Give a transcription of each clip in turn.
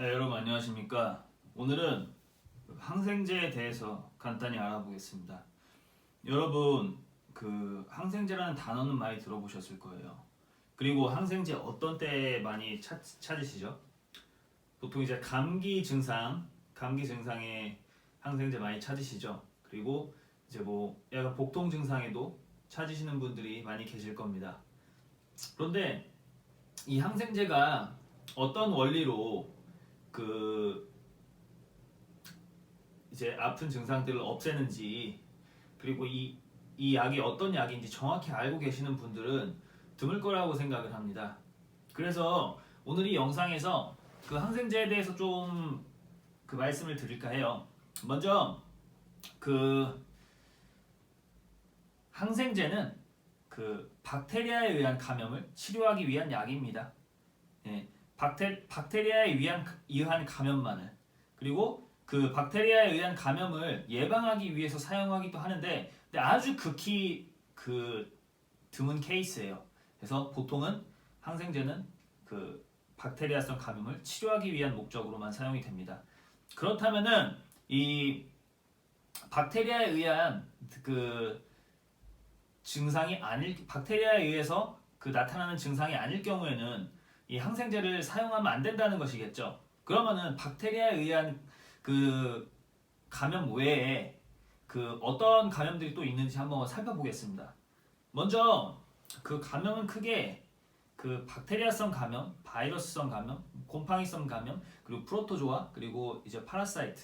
네, 여러분 안녕하십니까? 오늘은 항생제에 대해서 간단히 알아보겠습니다. 여러분 그 항생제라는 단어는 많이 들어보셨을 거예요. 그리고 항생제 어떤 때 많이 찾으시죠? 보통 이제 감기 증상에 항생제 많이 찾으시죠? 그리고 이제 뭐 약간 복통 증상에도 찾으시는 분들이 많이 계실 겁니다. 그런데 이 항생제가 어떤 원리로 그 이제 아픈 증상들을 없애는지 그리고 이 약이 어떤 약인지 정확히 알고 계시는 분들은 드물 거라고 생각을 합니다. 그래서 오늘 이 영상에서 그 항생제에 대해서 좀 그 말씀을 드릴까 해요. 먼저 그 항생제는 그 박테리아에 의한 감염을 치료하기 위한 약입니다. 예, 박테리아에 의한 감염만을 그리고 그 박테리아에 의한 감염을 예방하기 위해서 사용하기도 하는데 근데 아주 극히 그 드문 케이스예요. 그래서 보통은 항생제는 그 박테리아성 감염을 치료하기 위한 목적으로만 사용이 됩니다. 그렇다면은 이 박테리아에 의한 그 박테리아에 의해서 그 나타나는 증상이 아닐 경우에는 이 항생제를 사용하면 안 된다는 것이겠죠. 그러면은 박테리아에 의한 그 감염 외에 그 어떤 감염들이 또 있는지 한번 살펴보겠습니다. 먼저 그 감염은 크게 그 박테리아성 감염, 바이러스성 감염, 곰팡이성 감염, 그리고 프로토조아, 그리고 이제 파라사이트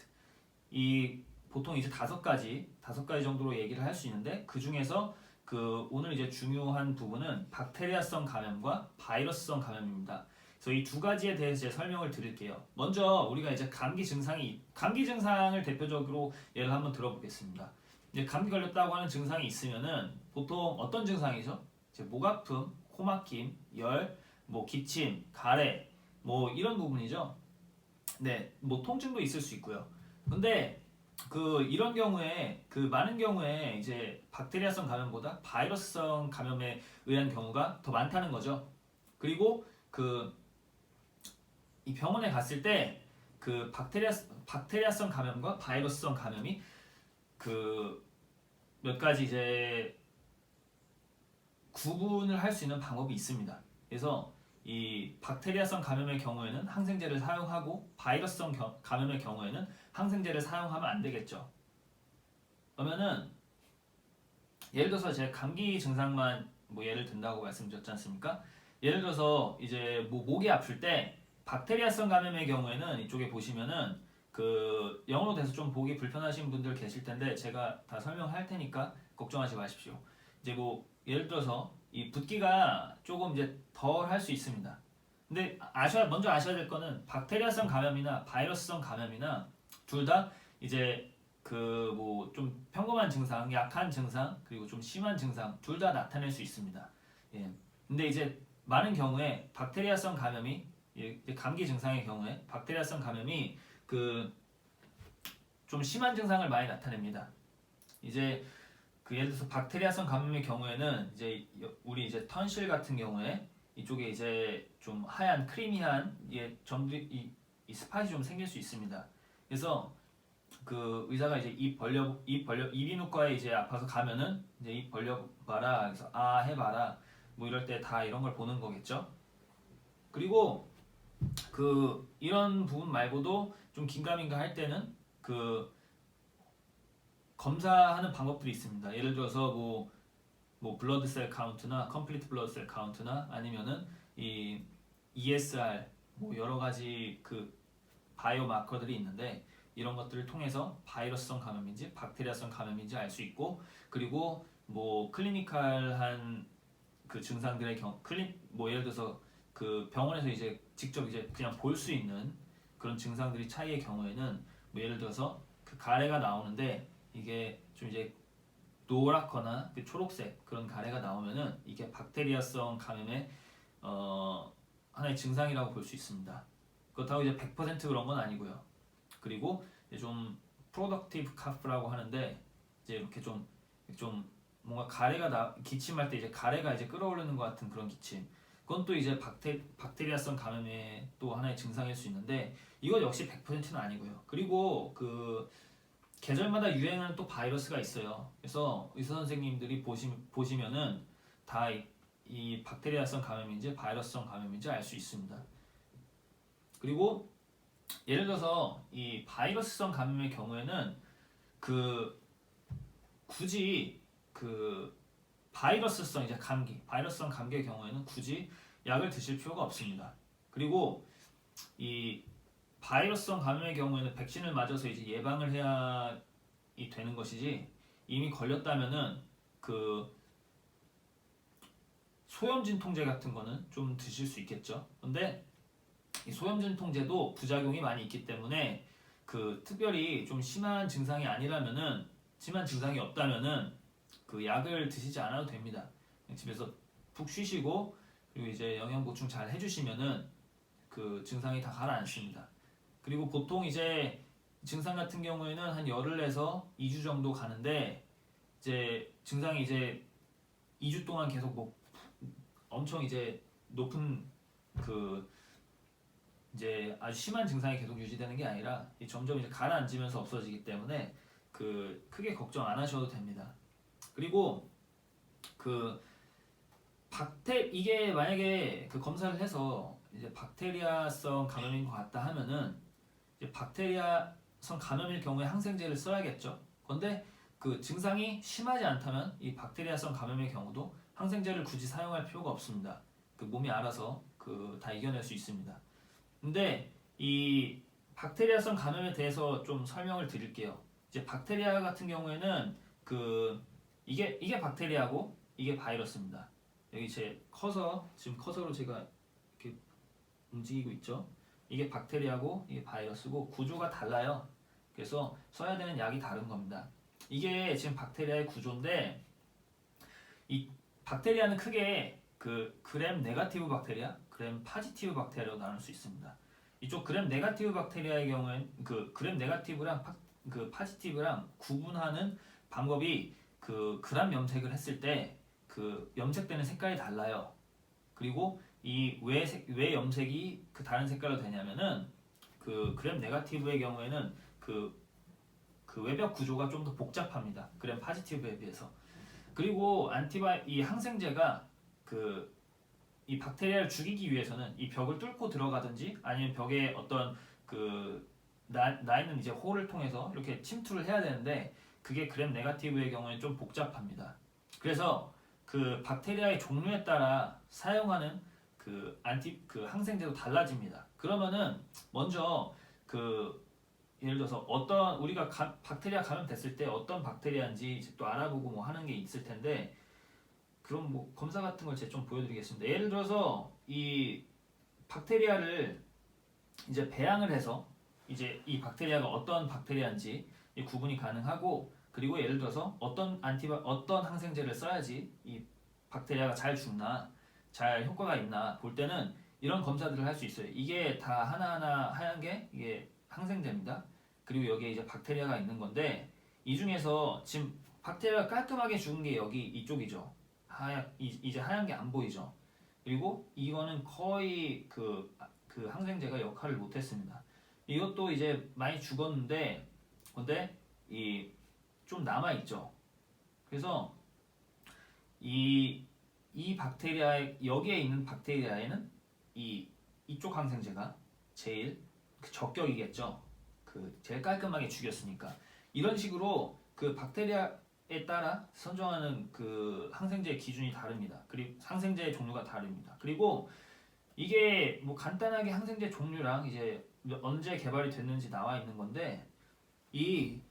이 보통 이제 다섯 가지 정도로 얘기를 할 수 있는데 그 중에서 그 오늘 이제 중요한 부분은 박테리아성 감염과 바이러스성 감염입니다. 그래서 이 두 가지에 대해서 제 설명을 드릴게요. 먼저 우리가 이제 감기 증상을 대표적으로 예를 한번 들어보겠습니다. 이제 감기 걸렸다고 하는 증상이 있으면은 보통 어떤 증상이죠? 이제 목 아픔, 코 막힘, 열, 뭐 기침, 가래, 뭐 이런 부분이죠. 네, 뭐 통증도 있을 수 있고요. 근데 그 이런 경우에 그 많은 경우에 이제 박테리아성 감염보다 바이러스성 감염에 의한 경우가 더 많다는 거죠. 그리고 그 이 병원에 갔을 때 그 박테리아성 감염과 바이러스성 감염이 그 몇 가지 이제 구분을 할 수 있는 방법이 있습니다. 그래서 이 박테리아성 감염의 경우에는 항생제를 사용하고 바이러스성 감염의 경우에는 항생제를 사용하면 안 되겠죠. 그러면은 예를 들어서 제가 감기 증상만 뭐 예를 든다고 말씀드렸지 않습니까? 예를 들어서 이제 뭐 목이 아플 때 박테리아성 감염의 경우에는 이쪽에 보시면은 그 영어로 돼서 좀 보기 불편하신 분들 계실 텐데 제가 다 설명할 테니까 걱정하지 마십시오. 이제 뭐 예를 들어서 이 붓기가 조금 이제 덜 할 수 있습니다. 근데 먼저 아셔야 될 거는 박테리아성 감염이나 바이러스성 감염이나 둘 다 이제 그 뭐 좀 평범한 증상, 약한 증상, 그리고 좀 심한 증상 둘 다 나타낼 수 있습니다. 예. 근데 이제 많은 경우에 박테리아성 감염이 감기 증상의 경우에 박테리아성 감염이 그 좀 심한 증상을 많이 나타냅니다. 이제 그 예를 들어서 박테리아성 감염의 경우에는 이제 우리 이제 턴실 같은 경우에 이쪽에 이제 좀 하얀 크리미한 점들이 이 스팟이 좀 생길 수 있습니다. 그래서 그 의사가 이제 이비인후과에 이제 아파서 가면은 이제 입 벌려봐라 그래서 아 해봐라 뭐 이럴 때 다 이런 걸 보는 거겠죠. 그리고 그 이런 부분 말고도 좀 긴가민가 할 때는 그 검사하는 방법들이 있습니다. 예를 들어서 뭐 블러드 셀 카운트나 컴플리트 블러드 셀 카운트나 아니면은 이 ESR 뭐 여러 가지 그 바이오 마커들이 있는데 이런 것들을 통해서 바이러스성 감염인지 박테리아성 감염인지 알 수 있고 그리고 뭐 클리니컬한 그 증상들의 뭐 예를 들어서 그 병원에서 이제 직접 이제 그냥 볼 수 있는 그런 증상들이 차이의 경우에는 뭐 예를 들어서 그 가래가 나오는데 이게 좀 이제 노랗거나 그 초록색 그런 가래가 나오면은 이게 박테리아성 감염의 하나의 증상이라고 볼 수 있습니다. 그렇다고 이제 100% 그런 건 아니고요. 그리고 이제 좀 프로덕티브 카프라고 하는데 이제 이렇게 좀 뭔가 기침할 때 이제 가래가 이제 끓어오르는 것 같은 그런 기침. 그건 또 이제 박테리아성 감염의 또 하나의 증상일 수 있는데 이건 역시 100%는 아니고요. 그리고 그 계절마다 유행하는 또 바이러스가 있어요. 그래서 의사 선생님들이 보시면은 다 이 박테리아성 감염인지 바이러스성 감염인지 알 수 있습니다. 그리고 예를 들어서 이 바이러스성 감염의 경우에는 그 굳이 그 바이러스성 이제 감기, 바이러스성 감기의 경우에는 굳이 약을 드실 필요가 없습니다. 그리고 이 바이러스성 감염의 경우에는 백신을 맞아서 이제 예방을 해야 되는 것이지 이미 걸렸다면은 그 소염진통제 같은 거는 좀 드실 수 있겠죠. 근데 이 소염진통제도 부작용이 많이 있기 때문에 그 특별히 좀 심한 증상이 아니라면은 심한 증상이 없다면은 그 약을 드시지 않아도 됩니다. 집에서 푹 쉬시고 그리고 이제 영양 보충 잘 해주시면은 그 증상이 다 가라앉습니다. 그리고 보통 이제 증상 같은 경우에는 한 열흘 내서 2주 정도 가는데 이제 증상이 이제 2주 동안 계속 뭐 엄청 이제 높은 그 이제 아주 심한 증상이 계속 유지되는 게 아니라 점점 이제 가라앉으면서 없어지기 때문에 그 크게 걱정 안 하셔도 됩니다. 그리고 그 이게 만약에 그 검사를 해서 이제 박테리아성 감염인 것 같다 하면은 이제 박테리아성 감염일 경우에 항생제를 써야겠죠. 그런데 그 증상이 심하지 않다면 이 박테리아성 감염의 경우도 항생제를 굳이 사용할 필요가 없습니다. 그 몸이 알아서 그 다 이겨낼 수 있습니다. 근데 이 박테리아성 감염에 대해서 좀 설명을 드릴게요. 이제 박테리아 같은 경우에는 그 이게 박테리아고 이게 바이러스입니다. 여기 제 지금 커서로 제가 이렇게 움직이고 있죠. 이게 박테리아고 이게 바이러스고 구조가 달라요. 그래서 써야 되는 약이 다른 겁니다. 이게 지금 박테리아의 구조인데 이 박테리아는 크게 그 그램 네가티브 박테리아, 그램 파지티브 박테리아로 나눌 수 있습니다. 이쪽 그램 네가티브 박테리아의 경우엔 그 그램 네가티브랑 그 파지티브랑 구분하는 방법이 그 그램 염색을 했을 때 그 염색되는 색깔이 달라요. 그리고 이 왜 염색이 그 다른 색깔로 되냐면은 그 그램 네가티브의 경우에는 그 외벽 구조가 좀 더 복잡합니다. 그램 파지티브에 비해서. 그리고 이 항생제가 그 이 박테리아를 죽이기 위해서는 이 벽을 뚫고 들어가든지 아니면 벽에 어떤 그 나 있는 이제 홀을 통해서 이렇게 침투를 해야 되는데 그게 그램 네가티브의 경우에 좀 복잡합니다. 그래서 그 박테리아의 종류에 따라 사용하는 그 항생제도 달라집니다. 그러면은 먼저 그 예를 들어서 어떤 우리가 박테리아 감염됐을 때 어떤 박테리아인지 또 알아보고 뭐 하는 게 있을 텐데 그럼 뭐 검사 같은 걸 제가 좀 보여드리겠습니다. 예를 들어서 이 박테리아를 이제 배양을 해서 이제 이 박테리아가 어떤 박테리아인지 구분이 가능하고 그리고 예를 들어서 어떤 항생제를 써야지 이 박테리아가 잘 죽나 잘 효과가 있나 볼 때는 이런 검사들을 할 수 있어요. 이게 다 하나하나 하얀 게 이게 항생제입니다. 그리고 여기에 이제 박테리아가 있는 건데 이 중에서 지금 박테리아가 깔끔하게 죽은 게 여기 이쪽이죠. 이제 하얀 게 안 보이죠. 그리고 이거는 거의 그 항생제가 역할을 못했습니다. 이것도 이제 많이 죽었는데 근데 이 좀 남아 있죠. 그래서 이 박테리아에 여기에 있는 박테리아에는 이쪽 항생제가 제일 적격이겠죠. 그 제일 깔끔하게 죽였으니까 이런 식으로 그 박테리아에 따라 선정하는 그 항생제의 기준이 다릅니다. 그리고 항생제의 종류가 다릅니다. 그리고 이게 뭐 간단하게 항생제 종류랑 이제 언제 개발이 됐는지 나와 있는 건데 이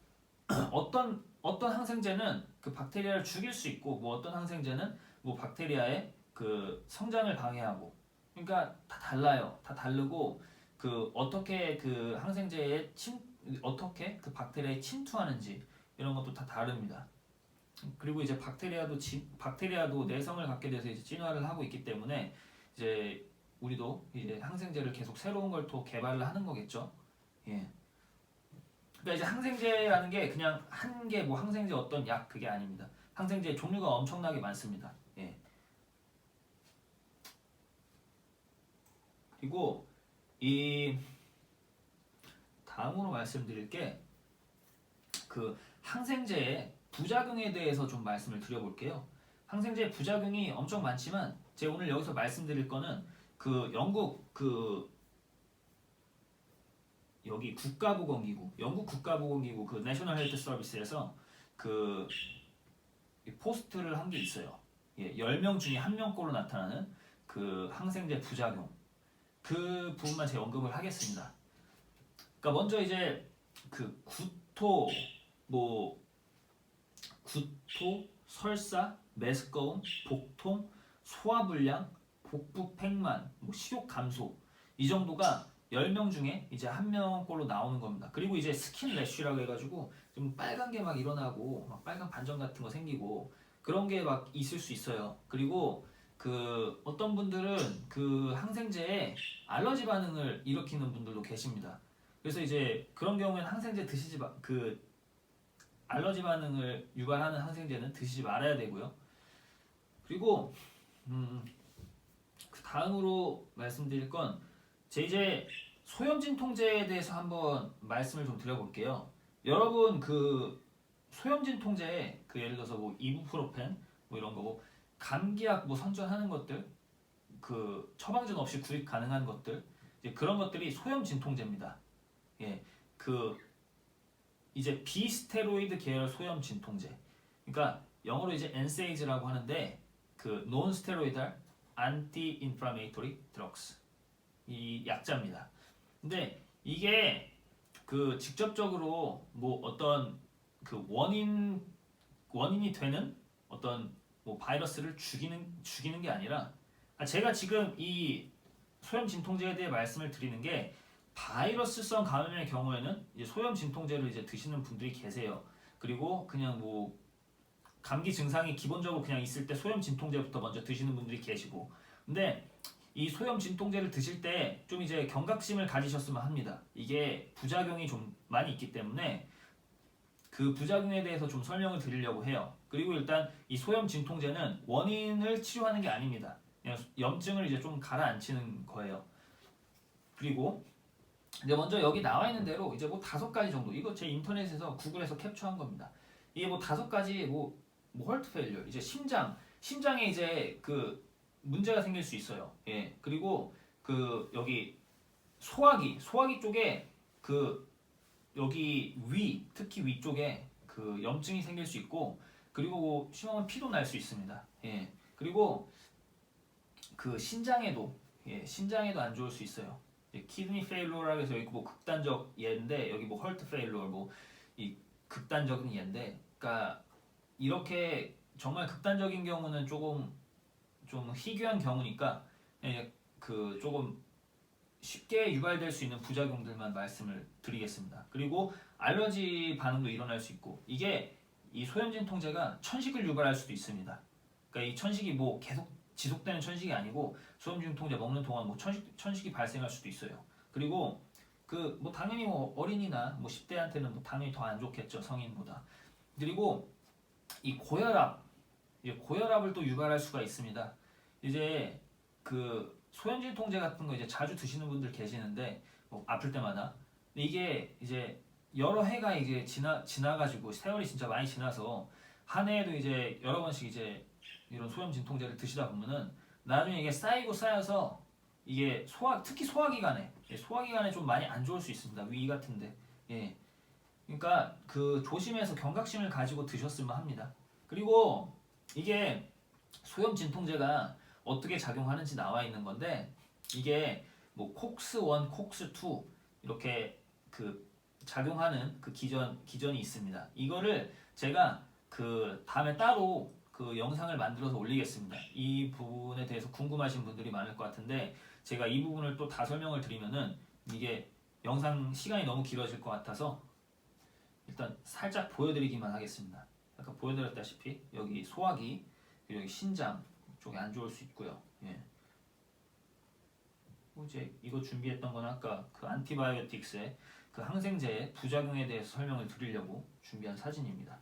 어떤 항생제는 그 박테리아를 죽일 수 있고 뭐 어떤 항생제는 뭐 박테리아의 그 성장을 방해하고 그러니까 다 달라요. 다 다르고 그 어떻게 그 항생제에 어떻게 그 박테리아에 침투하는지 이런 것도 다 다릅니다. 그리고 이제 박테리아도 내성을 갖게 돼서 이제 진화를 하고 있기 때문에 이제 우리도 이제 항생제를 계속 새로운 걸 또 개발을 하는 거겠죠. 예. 그러니까 이제 항생제라는 게 그냥 한 개 뭐 항생제 어떤 약 그게 아닙니다. 항생제 종류가 엄청나게 많습니다. 예. 그리고 이 다음으로 말씀드릴 게 그 항생제의 부작용에 대해서 좀 말씀을 드려볼게요. 항생제 부작용이 엄청 많지만 제가 오늘 여기서 말씀드릴 거는 그 영국 그 여기 국가보건기구, 영국 국가보건기구 그 내셔널 헬스 서비스에서 그 포스트를 한 게 있어요. 예, 10명 중에 1명꼴로 나타나는 그 항생제 부작용. 그 부분만 제가 언급을 하겠습니다. 그러니까 먼저 이제 그 구토, 설사, 메스꺼움, 복통, 소화불량, 복부 팽만, 식욕 감소 이 정도가 10명 중에 이제 1명꼴로 나오는 겁니다. 그리고 이제 스킨 래쉬라고 해가지고 좀 빨간 게 막 일어나고 막 빨간 반점 같은 거 생기고 그런 게 막 있을 수 있어요. 그리고 그 어떤 분들은 그 항생제에 알러지 반응을 일으키는 분들도 계십니다. 그래서 이제 그런 경우에는 항생제 드시지 그 알러지 반응을 유발하는 항생제는 드시지 말아야 되고요. 그리고 그 다음으로 말씀드릴 건 제 이제 소염진통제에 대해서 한번 말씀을 좀 드려볼게요. 여러분 그 소염진통제에 그 예를 들어서 뭐 이부프로펜 뭐 이런 거 감기약 뭐 선전하는 것들 그 처방전 없이 구입 가능한 것들 이제 그런 것들이 소염진통제입니다. 예, 그 이제 비스테로이드 계열 소염진통제. 그러니까 영어로 이제 NSAIDs라고 하는데 그 논스테로이달 안티 인플라메이토리 드럭스 이 약자입니다. 근데 이게 그 직접적으로 뭐 어떤 그 원인이 되는 어떤 뭐 바이러스를 죽이는 게 아니라 제가 지금 이 소염 진통제에 대해 말씀을 드리는 게 바이러스성 감염의 경우에는 이제 소염 진통제를 이제 드시는 분들이 계세요. 그리고 그냥 뭐 감기 증상이 기본적으로 그냥 있을 때 소염 진통제부터 먼저 드시는 분들이 계시고 근데 이 소염 진통제를 드실 때 좀 이제 경각심을 가지셨으면 합니다. 이게 부작용이 좀 많이 있기 때문에 그 부작용에 대해서 좀 설명을 드리려고 해요. 그리고 일단 이 소염 진통제는 원인을 치료하는 게 아닙니다. 그냥 염증을 이제 좀 가라앉히는 거예요. 그리고 이제 먼저 여기 나와 있는 대로 이제 뭐 5가지 정도 이거 제 인터넷에서 구글에서 캡처한 겁니다. 이게 뭐 5가지 뭐 헐트 페일리어 이제 심장에 이제 그 문제가 생길 수 있어요. 예. 그리고 그 여기 소화기 쪽에 그 여기 특히 위쪽에 그 염증이 생길 수 있고 그리고 심하면 피도 날 수 있습니다. 예. 그리고 그 신장에도 안 좋을 수 있어요. 키드니 페일로라고 해서 여기 뭐 극단적 예인데 여기 뭐 헐트 페일로 뭐 이 극단적인 예인데 그러니까 이렇게 정말 극단적인 경우는 조금 좀 희귀한 경우니까 그 조금 쉽게 유발될 수 있는 부작용들만 말씀을 드리겠습니다. 그리고 알러지 반응도 일어날 수 있고 이게 이 소염진통제가 천식을 유발할 수도 있습니다. 그러니까 이 천식이 뭐 계속 지속되는 천식이 아니고 소염진통제 먹는 동안 뭐 천식이 발생할 수도 있어요. 그리고 그 뭐 당연히 뭐 어린이나 뭐 10대한테는 뭐 당연히 더 안 좋겠죠 성인보다. 그리고 이 고혈압을 또 유발할 수가 있습니다. 이제 그 소염진통제 같은 거 이제 자주 드시는 분들 계시는데 뭐 아플 때마다 근데 이게 이제 여러 해가 이제 지나가지고 세월이 진짜 많이 지나서 한 해에도 이제 여러 번씩 이제 이런 소염진통제를 드시다 보면은 나중에 이게 쌓여서 이게 특히 소화기관에 좀 많이 안 좋을 수 있습니다. 위 같은데 예. 그러니까 그 조심해서 경각심을 가지고 드셨으면 합니다. 그리고 이게 소염 진통제가 어떻게 작용하는지 나와 있는 건데 이게 뭐 콕스1, 콕스2 이렇게 그 작용하는 그 기전이 있습니다. 이거를 제가 그 다음에 따로 그 영상을 만들어서 올리겠습니다. 이 부분에 대해서 궁금하신 분들이 많을 것 같은데 제가 이 부분을 또 다 설명을 드리면은 이게 영상 시간이 너무 길어질 것 같아서 일단 살짝 보여드리기만 하겠습니다. 아까 보여드렸다시피 여기 소화기 그리고 여기 신장 쪽에 안 좋을 수 있고요. 예. 이제 이거 준비했던 건 아까 그 안티바이오틱스의 그 항생제의 부작용에 대해서 설명을 드리려고 준비한 사진입니다.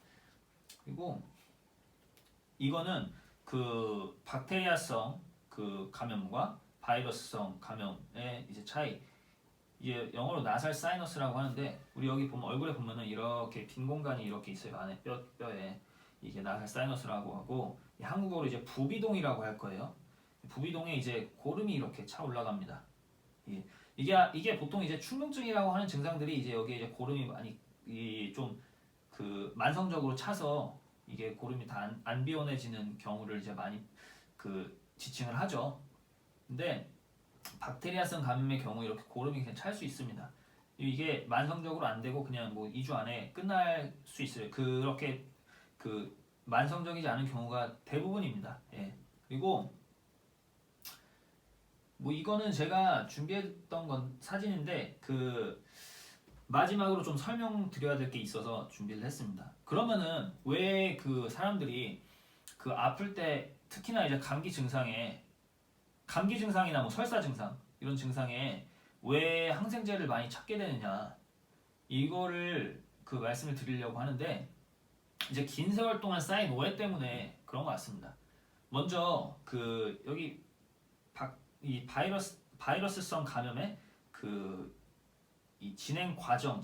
그리고 이거는 그 박테리아성 그 감염과 바이러스성 감염의 이제 차이. 이게 영어로 나살 사이너스라고 하는데 우리 여기 보면 얼굴에 보면은 이렇게 빈 공간이 이렇게 있어요. 안에 뼈에 이게 나살 사이너스라고 하고 한국어로 이제 부비동이라고 할 거예요. 부비동에 이제 고름이 이렇게 차 올라갑니다. 이게 보통 이제 충농증이라고 하는 증상들이 이제 여기에 이제 고름이 많이 좀 그 만성적으로 차서 이게 고름이 다 안 비워내지는 경우를 이제 많이 그 지칭을 하죠. 근데 박테리아성 감염의 경우 이렇게 고름이 그냥 찰 수 있습니다. 이게 만성적으로 안 되고 그냥 뭐 2주 안에 끝날 수 있어요. 그렇게 그 만성적이지 않은 경우가 대부분입니다. 예. 그리고 뭐 이거는 제가 준비했던 건 사진인데 그 마지막으로 좀 설명드려야 될 게 있어서 준비를 했습니다. 그러면은 왜 그 사람들이 그 아플 때 특히나 이제 감기 증상이나 뭐 설사 증상 이런 증상에 왜 항생제를 많이 찾게 되느냐 이거를 그 말씀을 드리려고 하는데 이제 긴 세월 동안 쌓인 오해 때문에 그런 것 같습니다. 먼저 그 여기 이 바이러스성 감염의 그 이 진행 과정,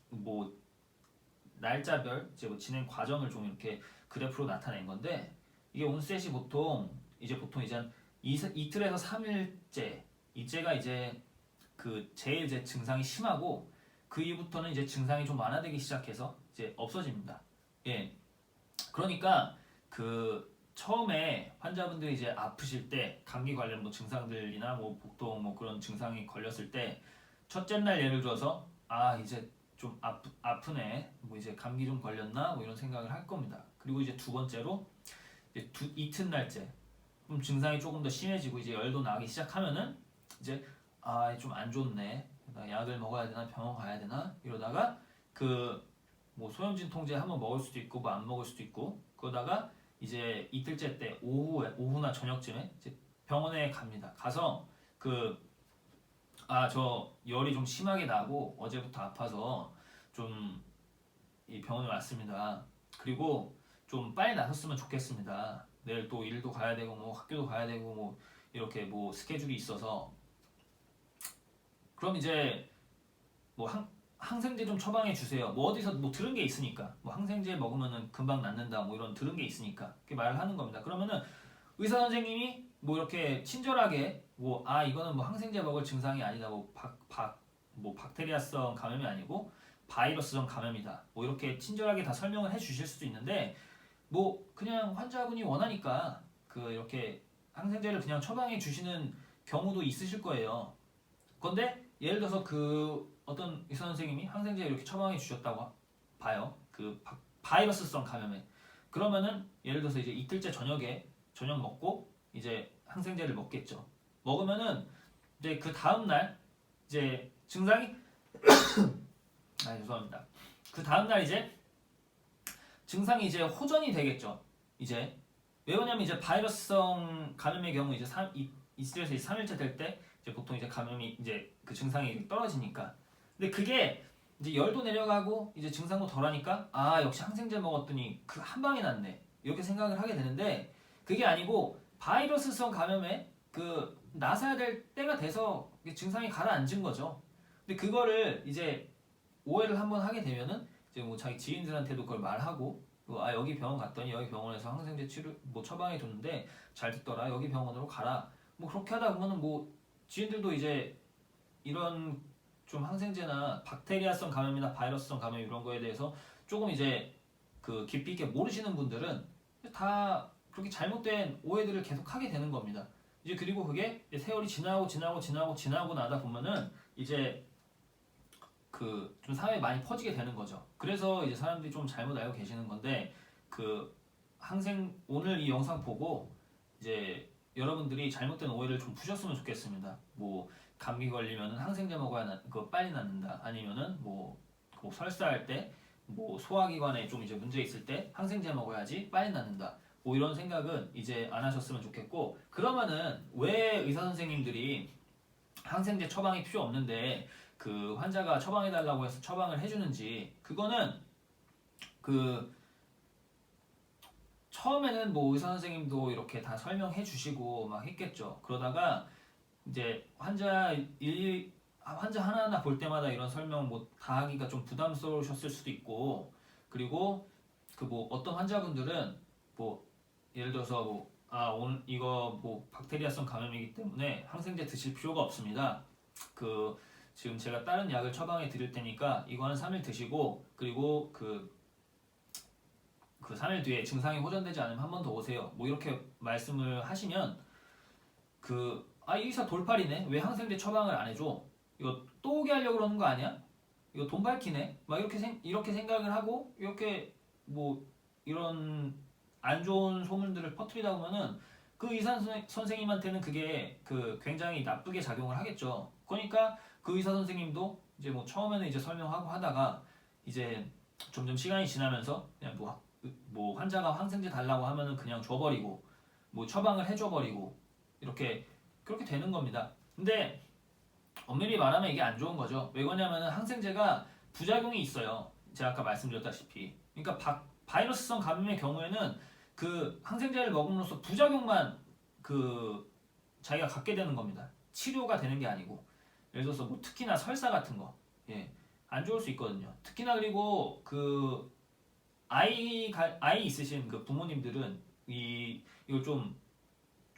뭐 날짜별 이제 뭐 진행 과정을 좀 이렇게 그래프로 나타낸 건데 이게 온셋이 보통 이제 한 이틀에서 3일째 이때가 이제 그 제일 이제 증상이 심하고 그 이후부터는 이제 증상이 좀 완화되기 시작해서 이제 없어집니다. 예. 그러니까 그 처음에 환자분들이 이제 아프실 때 감기 관련 뭐 증상들이나 뭐 복통 뭐 그런 증상이 걸렸을 때 첫째 날 예를 들어서 아 이제 좀 아프네 뭐 이제 감기 좀 걸렸나 뭐 이런 생각을 할 겁니다. 그리고 이제 두 번째로 이제 이튿날째 좀 증상이 조금 더 심해지고 이제 열도 나기 시작하면은 이제 아 좀 안 좋네 나 약을 먹어야 되나 병원 가야 되나 이러다가 그 뭐 소염진 통제 한번 먹을 수도 있고 뭐 안 먹을 수도 있고 그러다가 이제 이틀째 때 오후나 저녁쯤에 이제 병원에 갑니다. 가서 저 열이 좀 심하게 나고 어제부터 아파서 좀 이 병원에 왔습니다. 그리고 좀 빨리 나섰으면 좋겠습니다. 내일 또 일도 가야 되고 뭐 학교도 가야 되고 뭐 이렇게 뭐 스케줄이 있어서 그럼 이제 뭐 항생제 좀 처방해 주세요. 뭐 어디서 뭐 들은 게 있으니까 뭐 항생제 먹으면은 금방 낫는다 뭐 이런 들은 게 있으니까 그렇게 말을 하는 겁니다. 그러면은 의사 선생님이 뭐 이렇게 친절하게 뭐 이거는 뭐 항생제 먹을 증상이 아니다 뭐 박테리아성 감염이 아니고 바이러스성 감염이다 뭐 이렇게 친절하게 다 설명을 해 주실 수도 있는데 뭐 그냥 환자분이 원하니까 그 이렇게 항생제를 그냥 처방해 주시는 경우도 있으실 거예요. 그런데 예를 들어서 그 어떤 의사 선생님이 항생제 이렇게 처방해 주셨다고 봐요. 그 바이러스성 감염에 그러면은 예를 들어서 이제 이틀째 저녁 먹고 이제 항생제를 먹겠죠. 먹으면은 이제 그 다음 날 이제 증상이 죄송합니다. 그 다음 날 이제 증상이 이제 호전이 되겠죠. 이제 왜 그러냐면 이제 바이러스성 감염의 경우 이제 이틀에서 3일째 될 때 이제 보통 이제 감염이 이제 그 증상이 떨어지니까. 근데 그게 이제 열도 내려가고 이제 증상도 덜하니까 역시 항생제 먹었더니 그 한 방에 낫네 이렇게 생각을 하게 되는데 그게 아니고 바이러스성 감염에 그 나서야 될 때가 돼서 증상이 가라앉은 거죠. 근데 그거를 이제 오해를 한번 하게 되면은 이제 뭐 자기 지인들한테도 그걸 말하고 여기 병원 갔더니 여기 병원에서 항생제 치료 뭐 처방해 줬는데 잘 듣더라 여기 병원으로 가라 뭐 그렇게 하다 보면은 뭐 지인들도 이제 이런 좀 항생제나 박테리아성 감염이나 바이러스성 감염 이런 거에 대해서 조금 이제 그 깊이 있게 모르시는 분들은 다 그렇게 잘못된 오해들을 계속 하게 되는 겁니다. 이제 그리고 그게 세월이 지나고 나다 보면은 이제 그 좀 사회에 많이 퍼지게 되는 거죠. 그래서 이제 사람들이 좀 잘못 알고 계시는 건데 그 오늘 이 영상 보고 이제 여러분들이 잘못된 오해를 좀 푸셨으면 좋겠습니다. 뭐 감기 걸리면은 항생제 먹어야 빨리 낫는다. 아니면은 뭐 설사할 때 뭐 소화기관에 좀 이제 문제 있을 때 항생제 먹어야지 빨리 낫는다. 뭐 이런 생각은 이제 안 하셨으면 좋겠고 그러면은 왜 의사 선생님들이 항생제 처방이 필요 없는데 그 환자가 처방해달라고 해서 처방을 해주는지 그거는 그 처음에는 뭐 의사 선생님도 이렇게 다 설명해 주시고 막 했겠죠. 그러다가 이제 환자 하나하나 볼 때마다 이런 설명 뭐 다 하기가 좀 부담스러우셨을 수도 있고, 그리고 그 뭐 어떤 환자분들은 뭐 예를 들어서 뭐 오늘 이거 뭐 박테리아성 감염이기 때문에 항생제 드실 필요가 없습니다. 그 지금 제가 다른 약을 처방해 드릴 테니까 이거 한 3일 드시고, 그리고 그 3일 뒤에 증상이 호전되지 않으면 한 번 더 오세요. 뭐 이렇게 말씀을 하시면 이 의사 돌팔이네. 왜 항생제 처방을 안 해줘? 이거 또 오게 하려고 그러는 거 아니야? 이거 돈 밝히네. 막 이렇게 생각을 하고 이렇게 뭐 이런 안 좋은 소문들을 퍼뜨리다 보면은 그 의사 선생님한테는 그게 굉장히 나쁘게 작용을 하겠죠. 그러니까 그 의사 선생님도 이제 뭐 처음에는 이제 설명하고 하다가 이제 점점 시간이 지나면서 그냥 뭐 환자가 항생제 달라고 하면은 그냥 줘버리고 뭐 처방을 해줘버리고 그렇게 되는 겁니다. 근데 엄밀히 말하면 이게 안 좋은 거죠. 왜 그러냐면은 항생제가 부작용이 있어요. 제가 아까 말씀드렸다시피. 그러니까 바이러스성 감염의 경우에는 그 항생제를 먹음으로써 부작용만 자기가 갖게 되는 겁니다. 치료가 되는 게 아니고. 예를 들어서 뭐 특히나 설사 같은 거, 안 좋을 수 있거든요. 특히나 그리고 아이 있으신 그 부모님들은 이걸 좀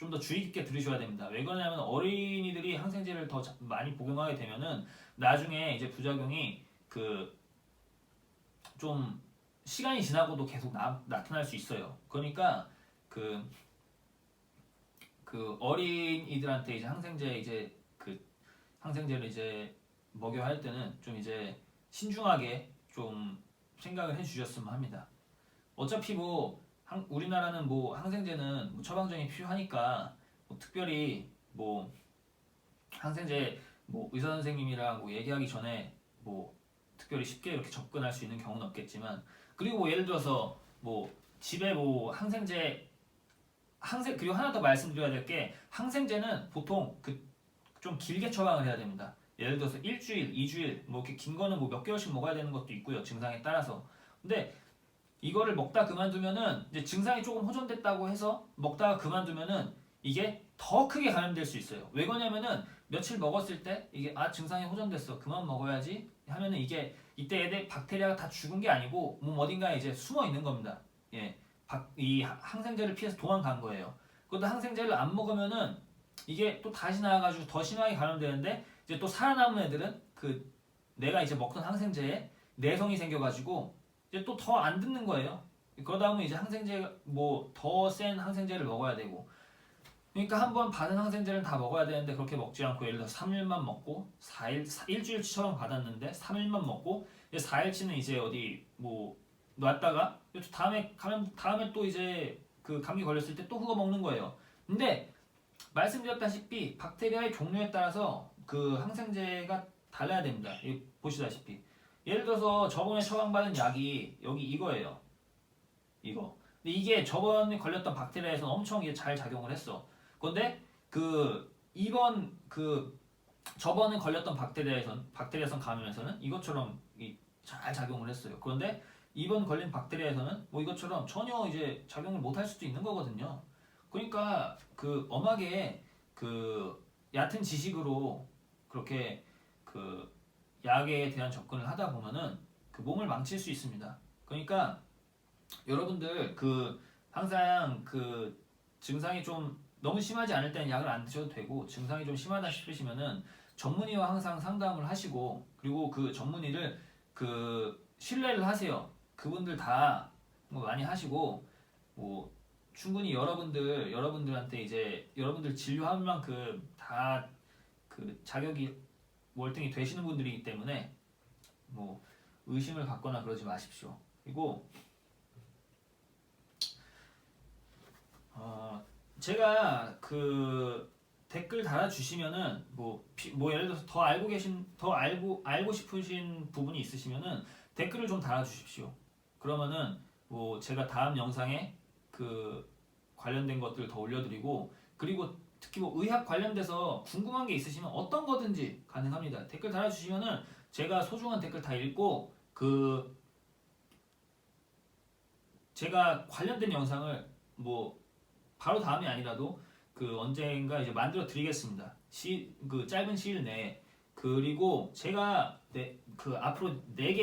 더 주의 깊게 들으셔야 됩니다. 왜 그러냐면 어린이들이 항생제를 더 많이 복용하게 되면은 나중에 이제 부작용이 좀 시간이 지나고도 계속 나타날 수 있어요. 그러니까 어린이들한테 이제 항생제를 이제 먹여야 할 때는 좀 이제 신중하게 좀 생각을 해주셨으면 합니다. 어차피 우리나라는 항생제는 처방전이 필요하니까 특별히 항생제 의사 선생님이랑 얘기하기 전에 특별히 쉽게 이렇게 접근할 수 있는 경우는 없겠지만, 그리고 예를 들어서 집에 그리고 하나 더 말씀드려야 될 게, 항생제는 보통 좀 길게 처방을 해야 됩니다. 예를 들어서 일주일, 2주일 이렇게 긴 거는 몇 개월씩 먹어야 되는 것도 있고요. 증상에 따라서. 근데 이거를 먹다 그만두면은 이제 증상이 조금 호전됐다고 해서 먹다가 그만두면은 이게 더 크게 감염될 수 있어요. 왜 그러냐면은 며칠 먹었을 때 이게 증상이 호전됐어, 그만 먹어야지 하면은 이게 이때 애들 박테리아가 다 죽은 게 아니고 어딘가에 이제 숨어 있는 겁니다. 이 항생제를 피해서 도망간 거예요. 그것도 항생제를 안 먹으면은 이게 또 다시 나와가지고 더 심하게 감염되는데, 이제 또 살아남은 애들은 내가 이제 먹던 항생제에 내성이 생겨가지고 이제 또 더 안 듣는 거예요. 그러다 보면 이제 더 센 항생제를 먹어야 되고, 그러니까 한번 받은 항생제를 다 먹어야 되는데 그렇게 먹지 않고 예를 들어서 3일만 먹고 1주일치 처방 받았는데 3일만 먹고 4일치는 이제 어디 놨다가 다음에 또 이제 감기 걸렸을 때 또 그거 먹는 거예요. 근데 말씀드렸다시피 박테리아의 종류에 따라서 항생제가 달라야 됩니다. 보시다시피 예를 들어서 저번에 처방받은 약이 여기 이거예요. 이거. 근데 이게 저번에 걸렸던 박테리아에서는 엄청 이게 잘 작용을 했어. 그런데 저번에 걸렸던 박테리아성 감염에서는 이것처럼 잘 작용을 했어요. 그런데 이번 걸린 박테리아에서는 이것처럼 전혀 이제 작용을 못할 수도 있는 거거든요. 그러니까 엄하게 얕은 지식으로 그렇게 약에 대한 접근을 하다 보면은 몸을 망칠 수 있습니다. 그러니까 여러분들 항상 증상이 좀 너무 심하지 않을 때는 약을 안 드셔도 되고, 증상이 좀 심하다 싶으시면은 전문의와 항상 상담을 하시고, 그리고 전문의를 신뢰를 하세요. 그분들 다 많이 하시고 충분히 여러분들한테 이제 여러분들 진료할 만큼 다 자격이 월등히 되시는 분들이기 때문에 의심을 갖거나 그러지 마십시오. 그리고 제가 댓글 달아주시면은 예를 들어서 더 알고 싶으신 부분이 있으시면은 댓글을 좀 달아주십시오. 그러면은 제가 다음 영상에 관련된 것들 더 올려드리고, 그리고 특히 의학 관련돼서 궁금한 게 있으시면 어떤 거든지 가능합니다. 댓글 달아주시면은 제가 소중한 댓글 다 읽고 제가 관련된 영상을 바로 다음이 아니라도 그 언젠가 이제 만들어 드리겠습니다. 그 짧은 시일 내에. 그리고 제가 그 앞으로 네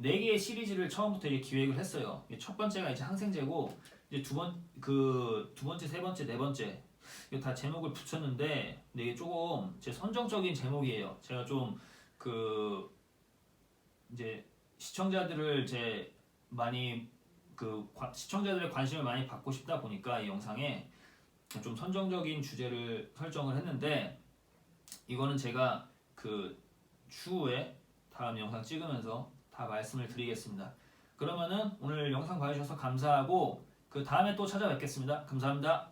개의 시리즈를 처음부터 이제 기획을 했어요. 첫 번째가 이제 항생제고 이제 두 번째, 세 번째, 네 번째 이거 다 제목을 붙였는데 근데 이게 조금 제 선정적인 제목이에요. 제가 좀 그 이제 시청자들을 이제 많이 시청자들의 관심을 많이 받고 싶다 보니까 이 영상에 좀 선정적인 주제를 설정을 했는데 이거는 제가 그 추후에 다음 영상 찍으면서 다 말씀을 드리겠습니다. 그러면은 오늘 영상 봐주셔서 감사하고 그 다음에 또 찾아뵙겠습니다. 감사합니다.